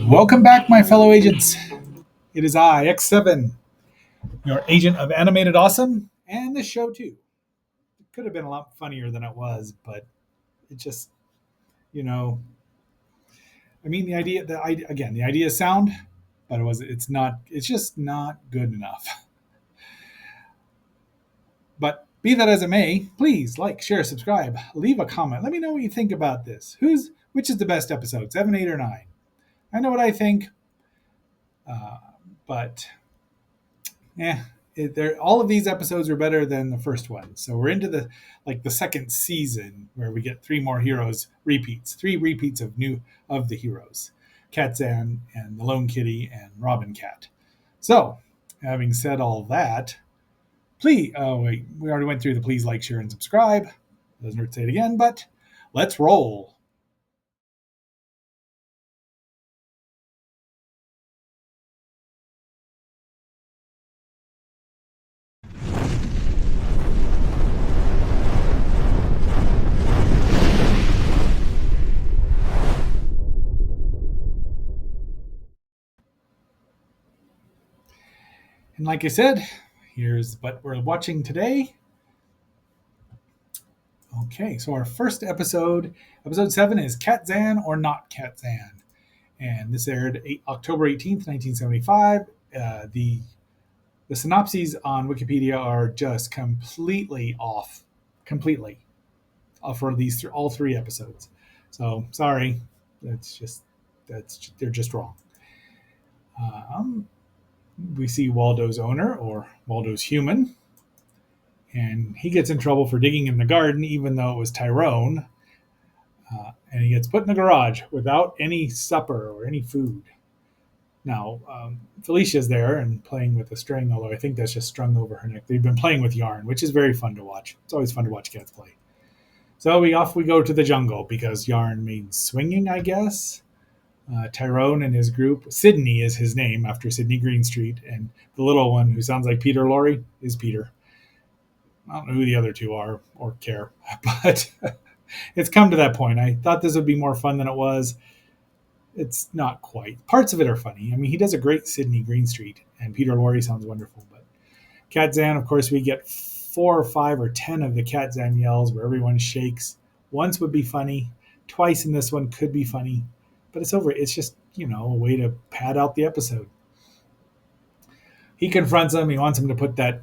Welcome back, my fellow agents. It is I, X7, your agent of animated awesome, and this show too. It could have been a lot funnier than it was, but it just, you know, I mean, the idea is sound, but it's just not good enough. But be that as it may, please like, share, subscribe, leave a comment. Let me know what you think about this. Which is the best episode, 7, 8, or 9? I know what I think, uh, but yeah, all of these episodes are better than the first one. So we're into the second season where we get three more heroes repeats, three repeats of the heroes, Catzan and the Lone Kitty and Robin Cat. So, having said all that, please. Oh wait, we already went through the please like, share, and subscribe. Doesn't hurt to say it again, but let's roll. And like I said, here's what we're watching today. Okay, so our first episode 7, is Catzan or Not Catzan. And this aired October 18th, 1975. The synopses on Wikipedia are just completely off, completely for all three episodes. So sorry, they're just wrong. Um, we see Waldo's owner, or Waldo's human, and he gets in trouble for digging in the garden, even though it was Tyrone. And he gets put in the garage without any supper or any food. Now, Felicia's there and playing with a string, although I think that's just strung over her neck. They've been playing with yarn, which is very fun to watch. It's always fun to watch cats play. So we go to the jungle because yarn means swinging, I guess. Tyrone and his group. Sydney is his name, after Sydney Greenstreet, and the little one who sounds like Peter Lorre is Peter. I don't know who the other two are or care, but it's come to that point. I thought this would be more fun than it was. It's not quite. Parts of it are funny. I mean, he does a great Sydney Greenstreet, and Peter Lorre sounds wonderful. But Catzan, of course, we get 4 or 5 or 10 of the Catzan yells where everyone shakes. Once would be funny. Twice in this one could be funny. But it's over. It's just, a way to pad out the episode. He confronts him. He wants him to put that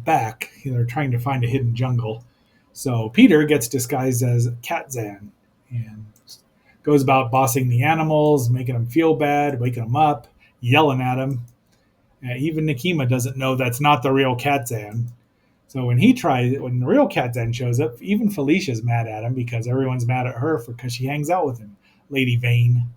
back. They're trying to find a hidden jungle. So Peter gets disguised as Catzan and goes about bossing the animals, making them feel bad, waking them up, yelling at them. Even Nikima doesn't know that's not the real Catzan. So when the real Catzan shows up, even Felicia's mad at him because everyone's mad at her because she hangs out with him. Lady Vane,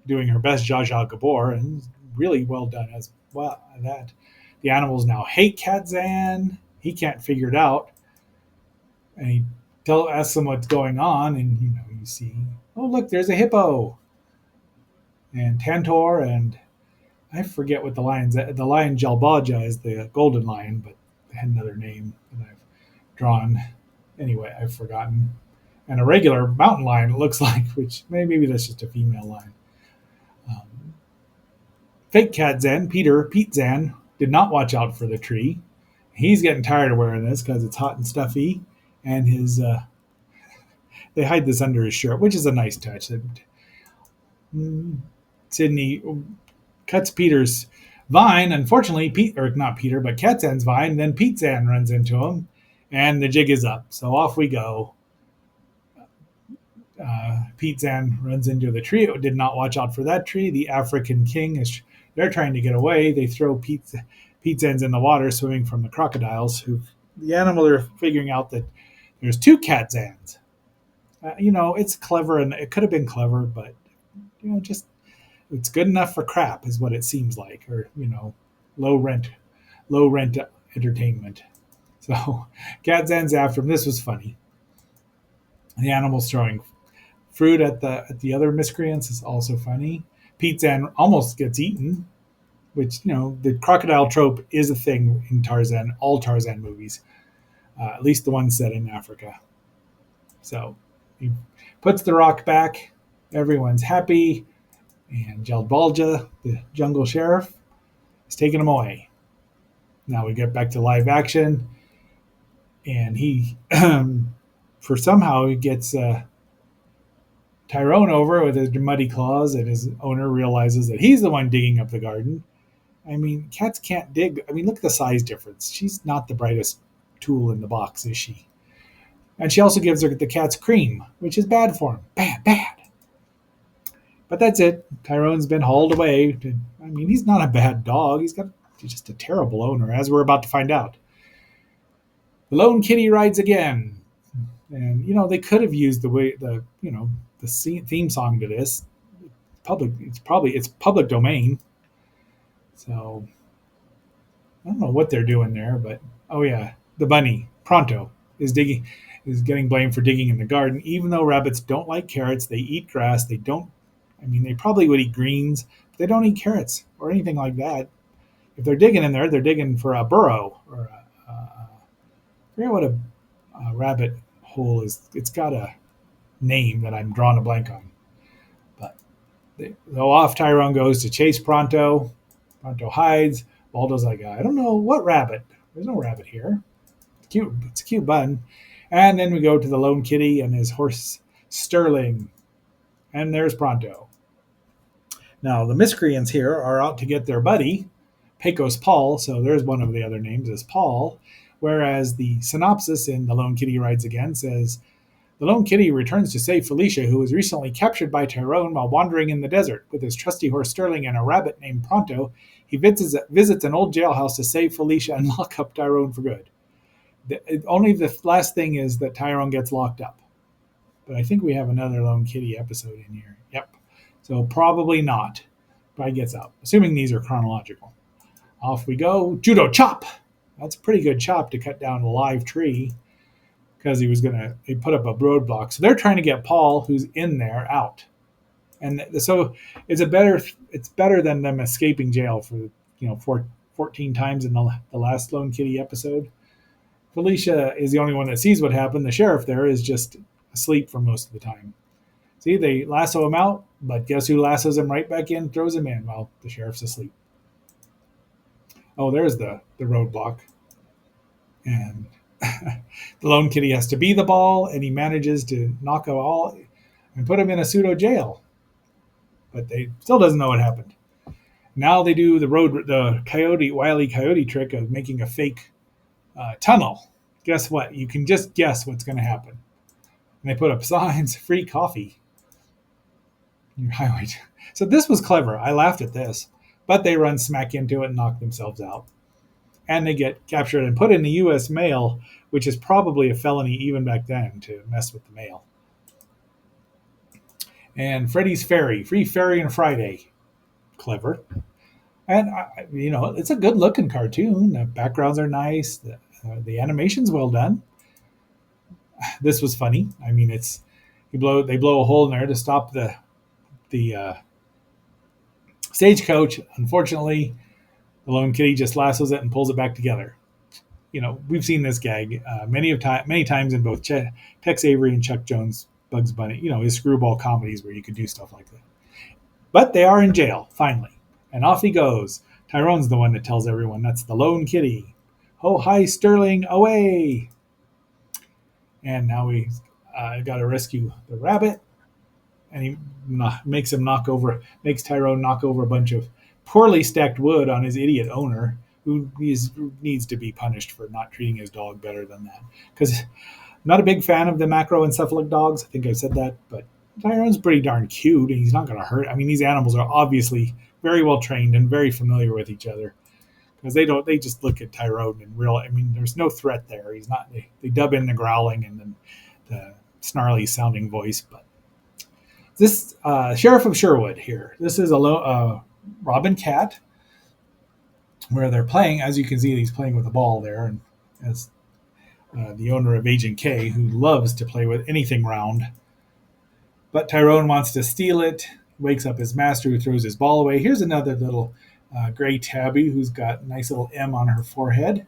doing her best Zsa Zsa Gabor, and really well done as well at that. The animals now hate Catzan. He can't figure it out. And he asks them what's going on, and you see, oh look, there's a hippo, and Tantor, and I forget what the lion's. The lion Jalbaja is the golden lion, but they had another name that I've drawn. Anyway, I've forgotten. And a regular mountain lion, it looks like, which maybe that's just a female lion. Fake Catzan, Pete Zan, did not watch out for the tree. He's getting tired of wearing this because it's hot and stuffy, and they hide this under his shirt, which is a nice touch. Sydney cuts Peter's vine. Unfortunately, Catzan's vine. Then Pete Zan runs into him, and the jig is up. So off we go. Pete Zan runs into the tree. It did not watch out for that tree. The African king they're trying to get away. They throw Pete Zan's in the water, swimming from the crocodiles. The animals are figuring out that there's 2 Catzans. It's clever, and it could have been clever, but just it's good enough for crap, is what it seems like, or low rent entertainment. So Catzan's after him. This was funny. The animals throwing fruit at the other miscreants is also funny. Pete Zan almost gets eaten. which, the crocodile trope is a thing in Tarzan, all Tarzan movies, at least the ones set in Africa. So he puts the rock back. Everyone's happy. And Jalbalja, the jungle sheriff, is taking him away. Now we get back to live action. And he, for somehow, he gets Tyrone over with his muddy claws, and his owner realizes that he's the one digging up the garden. I mean, cats can't dig. I mean, look at the size difference. She's not the brightest tool in the box, is she? And she also gives her the cats cream, which is bad for him. Bad, bad. But that's it. Tyrone's been hauled away. I mean, he's not a bad dog. He's just a terrible owner, as we're about to find out. The lone kitty rides again. And, they could have used the theme song to this. It's public domain. So I don't know what they're doing there, but oh yeah, the bunny Pronto is getting blamed for digging in the garden. Even though rabbits don't like carrots, they eat grass. They don't. I mean, they probably would eat greens, but they don't eat carrots or anything like that. If they're digging in there, they're digging for a burrow or I forget what a rabbit hole is. It's got a name that I'm drawing a blank on. But off Tyrone goes to chase Pronto. Pronto hides. Waldo's like, I don't know what rabbit. There's no rabbit here. It's cute. It's a cute bun. And then we go to the lone kitty and his horse Sterling. And there's Pronto. Now, the miscreants here are out to get their buddy, Pecos Paul. So there's one of the other names is Paul. Whereas the synopsis in The Lone Kitty Rides Again says, the lone kitty returns to save Felicia, who was recently captured by Tyrone while wandering in the desert. With his trusty horse Sterling and a rabbit named Pronto, he visits an old jailhouse to save Felicia and lock up Tyrone for good. Only the last thing is that Tyrone gets locked up. But I think we have another Lone Kitty episode in here. Yep. So probably not. Probably gets out. Assuming these are chronological. Off we go. Judo chop! That's a pretty good chop to cut down a live tree. Because he put up a roadblock. So they're trying to get Paul, who's in there, out. And so it's better than them escaping jail for 14 times in the last Lone Kitty episode. Felicia is the only one that sees what happened. The sheriff there is just asleep for most of the time. See, they lasso him out, but guess who lassos him right back in, throws him in while the sheriff's asleep. Oh, there's the roadblock. And the lone kitty has to be the ball, and he manages to knock a ball and put him in a pseudo jail. But they still doesn't know what happened. Now they do the wily coyote trick of making a fake tunnel. Guess what? You can just guess what's going to happen. And they put up signs, free coffee. Your highway. So this was clever. I laughed at this. But they run smack into it and knock themselves out. And they get captured and put in the U.S. mail, which is probably a felony even back then to mess with the mail. And Freddy's Ferry, free ferry on Friday. Clever. And, it's a good-looking cartoon. The backgrounds are nice. The animation's well done. This was funny. I mean, they blow a hole in there to stop the stagecoach. Unfortunately, the lone kitty just lassos it and pulls it back together. We've seen this gag many times in both Tex Avery and Chuck Jones' Bugs Bunny. His screwball comedies where you could do stuff like that. But they are in jail finally, and off he goes. Tyrone's the one that tells everyone that's the lone kitty. Ho hi Sterling, away! And now we got to rescue the rabbit, and he makes Tyrone knock over a bunch of poorly stacked wood on his idiot owner, who needs to be punished for not treating his dog better than that. Because I'm not a big fan of the macroencephalic dogs. I think I said that, but Tyrone's pretty darn cute, and he's not going to hurt. I mean, these animals are obviously very well trained and very familiar with each other. Because they just look at Tyrone and there's no threat there. He's not. They dub in the growling and then the snarly sounding voice. But this Sheriff of Sherwood here. This is a Robin Cat, where they're playing. As you can see, he's playing with a ball there, and as the owner of Agent K, who loves to play with anything round. But Tyrone wants to steal it. Wakes up his master, who throws his ball away. Here's another little gray tabby who's got a nice little M on her forehead.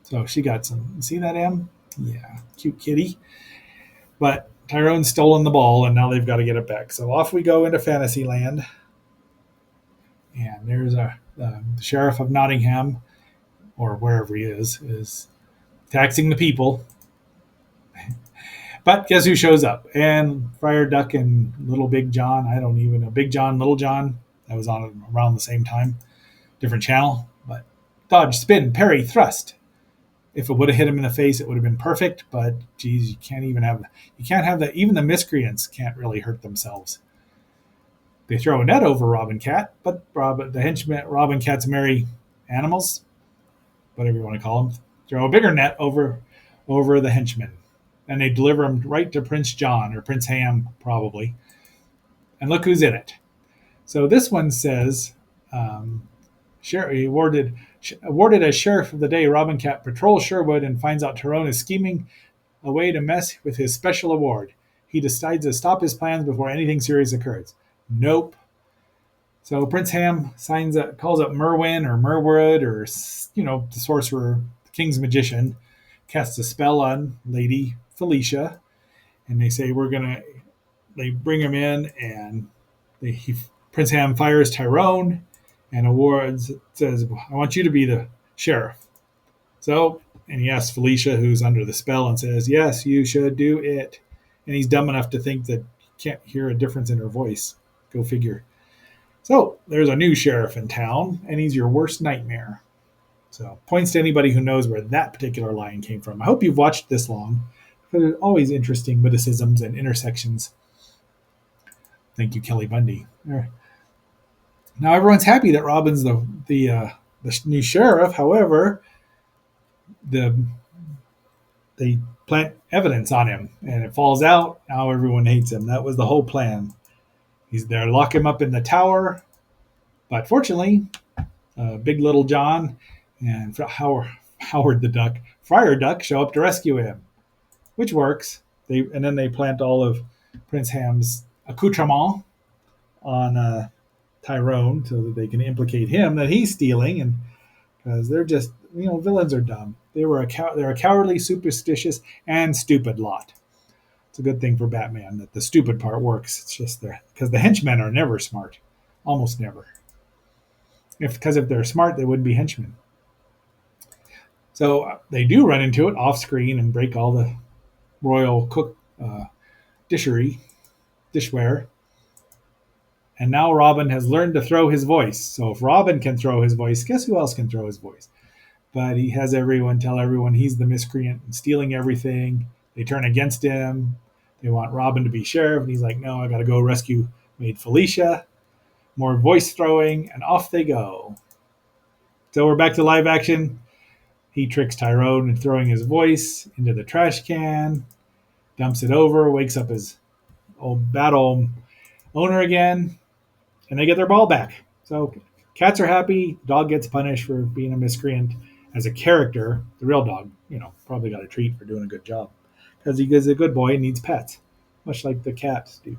So she got some. See that M? Yeah, cute kitty. But Tyrone's stolen the ball, and now they've got to get it back. So off we go into Fantasyland. And there's the sheriff of Nottingham, or wherever he is taxing the people. But guess who shows up? And Friar Duck and Little Big John. I don't even know. Big John, Little John. That was on around the same time. Different channel. But dodge, spin, parry, thrust. If it would have hit him in the face, it would have been perfect. But geez, you can't have that. Even the miscreants can't really hurt themselves. They throw a net over Rob and Cat, but the henchmen, Rob and Cat's merry animals, whatever you want to call them, throw a bigger net over the henchmen. And they deliver him right to Prince John, or Prince Ham, probably. And look who's in it. So this one says, he awarded as Sheriff of the Day, Robin Cat patrols Sherwood and finds out Tyrone is scheming a way to mess with his special award. He decides to stop his plans before anything serious occurs. Nope. So Prince Ham calls up Merwin or Merwood or, the sorcerer, the king's magician, casts a spell on Lady Felicia, and they say they bring him in, and Prince Ham fires Tyrone and says, I want you to be the sheriff. So, and he asks Felicia, who's under the spell, and says, yes, you should do it. And he's dumb enough to think that he can't hear a difference in her voice. Go figure. So there's a new sheriff in town, and he's your worst nightmare. So points to anybody who knows where that particular line came from. I hope you've watched this long, because there's always interesting witticisms and intersections. Thank you, Kelly Bundy. Now everyone's happy that Robin's the new sheriff. However, they plant evidence on him, and it falls out. Now everyone hates him. That was the whole plan. He's there, lock him up in the tower. But fortunately, Big Little John and Howard the Duck, Friar Duck, show up to rescue him, which works. And then they plant all of Prince Ham's accoutrement on Tyrone so that they can implicate him that he's stealing, and because they're just villains are dumb. They're a cowardly, superstitious, and stupid lot. It's a good thing for Batman that the stupid part works. It's just there because the henchmen are never smart, almost never. Because if they're smart, they wouldn't be henchmen. So they do run into it off screen and break all the royal dishware. And now Robin has learned to throw his voice. So if Robin can throw his voice, guess who else can throw his voice? But he has everyone tell everyone he's the miscreant and stealing everything. They turn against him. They want Robin to be sheriff, and he's like, no, I got to go rescue Maid Felicia. More voice throwing, and off they go. So we're back to live action. He tricks Tyrone into throwing his voice into the trash can, dumps it over, wakes up his bad old owner again, and they get their ball back. So cats are happy. Dog gets punished for being a miscreant. As a character, the real dog, probably got a treat for doing a good job. Because he is a good boy and needs pets, much like the cats do.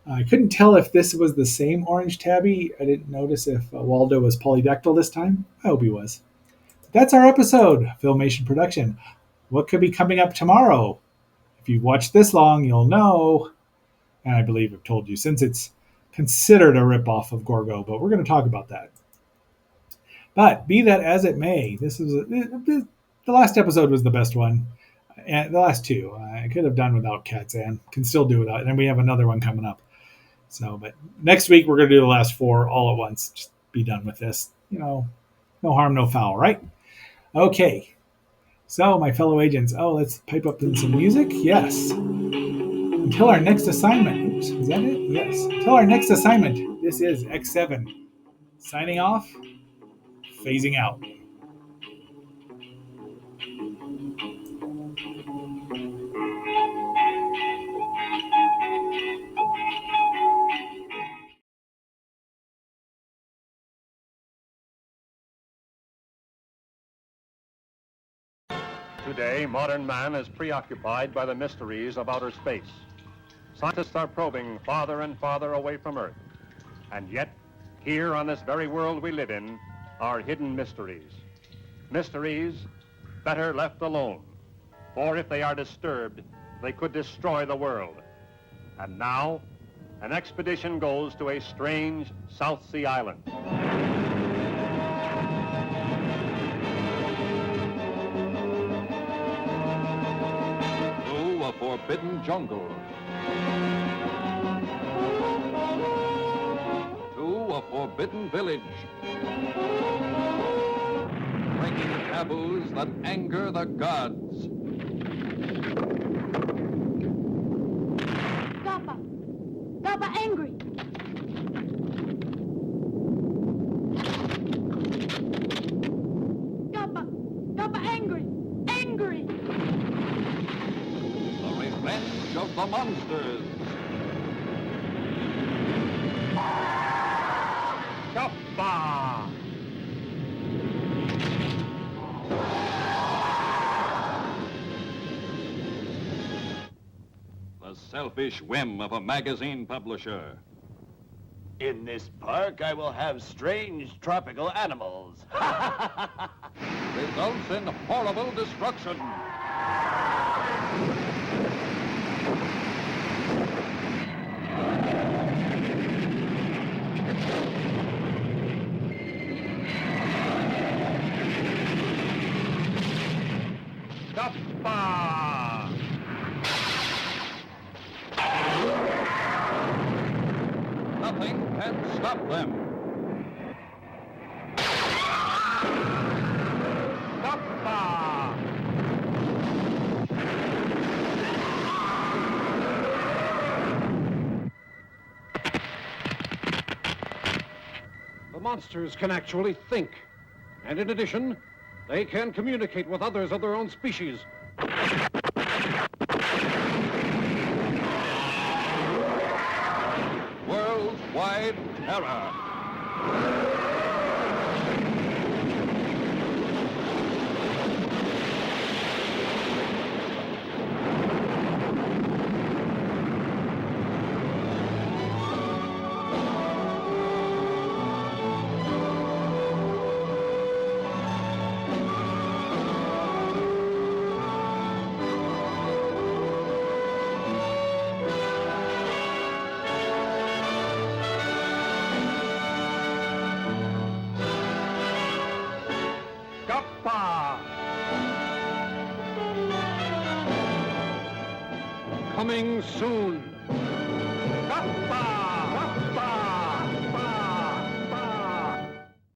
I couldn't tell if this was the same orange tabby. I didn't notice if Waldo was polydactyl this time. I hope he was. But that's our episode, Filmation Production. What could be coming up tomorrow? If you've watched this long, you'll know. And I believe I've told you, since it's considered a ripoff of Gorgo, but we're going to talk about that. But be that as it may, the last episode was the best one. And the last two, I could have done without Catzan. Can still do without. And then we have another one coming up. So, but next week we're going to do the last four all at once. Just be done with this. No harm, no foul, right? Okay. So, my fellow agents, let's pipe up in some music. Yes. Until our next assignment. Oops, is that it? Yes. Until our next assignment. This is X7. Signing off. Phasing out. Today, modern man is preoccupied by the mysteries of outer space. Scientists are probing farther and farther away from Earth. And yet, Here on this very world we live in are hidden mysteries. Mysteries better left alone, for if they are disturbed, they could destroy the world. And now, an expedition goes to a strange South Sea island. Through a forbidden jungle. To a forbidden village. Breaking taboos that anger the gods. Papa angry. Papa angry. Angry. The revenge of the monsters. Kappa! The selfish whim of a magazine publisher. In this park, I will have strange tropical animals. Results in horrible destruction. Kappa! Nothing can stop them. Kappa! The monsters can actually think. And in addition, they can communicate with others of their own species. Worldwide terror. Kappa! Coming soon.